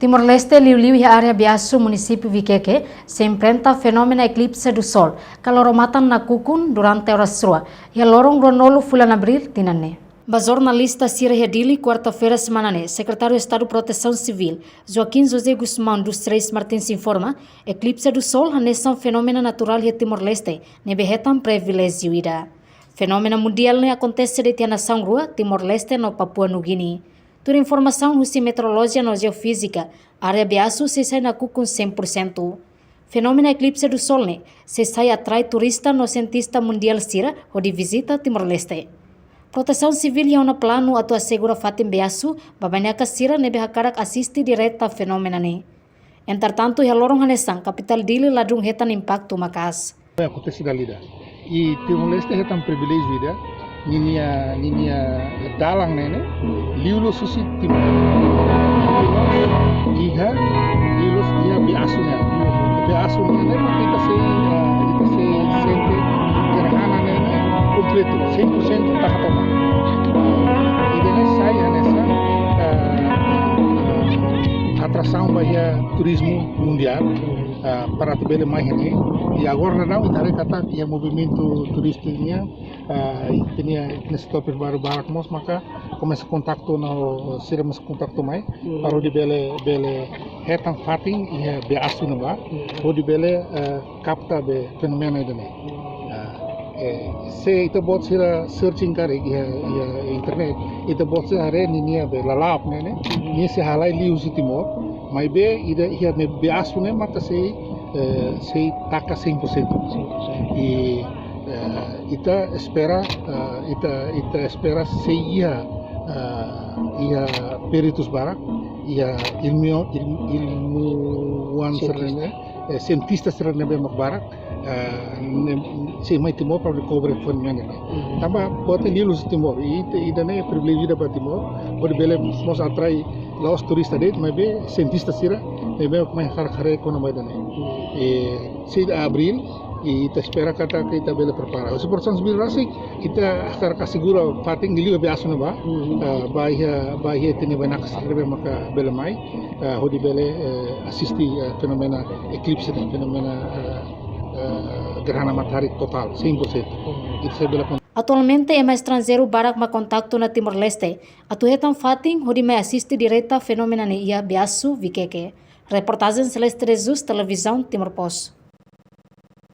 Timor-Leste liu-liu e a área biasu município Viqueque se enfrenta fenômeno eclipse do sol, caloromatan na kukun durante horas rua, e a lorong ronolo bulan abril tinane. Ba jornalista Sira Hedili, quarta-feira semanane, secretário de Estado de Proteção Civil, Joaquim José Guzmão dos Três Martins informa, eclipse do sol é um fenômeno natural em Timor-Leste, nebehetam privilégio ida. Fenômeno mundial acontece de nação rua, Timor-Leste no Papua Nugini. Toda informação russa meteorológica no geofísica, área biasu se sai na kukun 100%. Fenômeno eclipse do sol se sai atrai turista no cientista mundial Sira ou de visita Timor-Leste. Proteção Civil yang na plano atau assegura fatim biasu, babanyaka Sira nebe hakarak assiste direta fenômeno ni. Entretanto, a lorong hanesang capital dili ladrung hetan impacto makas. Acontece dalida. E Timor-Leste hetan privilégio ida. Ninia dalang nene liulo susi timur iha biasunya nene kita se sente gerhana nene completo 100% tahatoma idene saya nessa atração bahia turismo mundial para tibele mais ini e agora não itare kata ia movimento turistiknya tinha nesse topis baru barak mos maka começa contato no sira mas contato mai para de bele hetan fating ia be asu ba o de bele capta be fenomeno idene se itu bot sira searching kare ia internet itu bot sira re ninia be lalap nene ni se halai liu Timor mai be ida ia be asu ne maka se taca 100%. E ita espera se ia peritus barak ia ilmuwan serene cientista serene be barak se mai Timor para recover fenomeno tamba pode lilos Timor ida ne privilégio da Timor pode bele mos atrai los turista det mai be cientista sira mai be mai khare economia dane se abril e ita espera kata kita bele prepara o Proteção Civil rasik ita akan kasegura fating liu be asuna ba bahia tini banak serbe maka bele mai hodi bele assisti fenomena eclipse fenomena gerhana matahari total 100%. Atualmente é mais estrangeiro barak ma contacto na Timor-Leste. Atu hetan fating hodi mai assiste direta fenomena ni ia biasu Viqueque. Reportagem Celeste Jesus, Televisão Timor Post.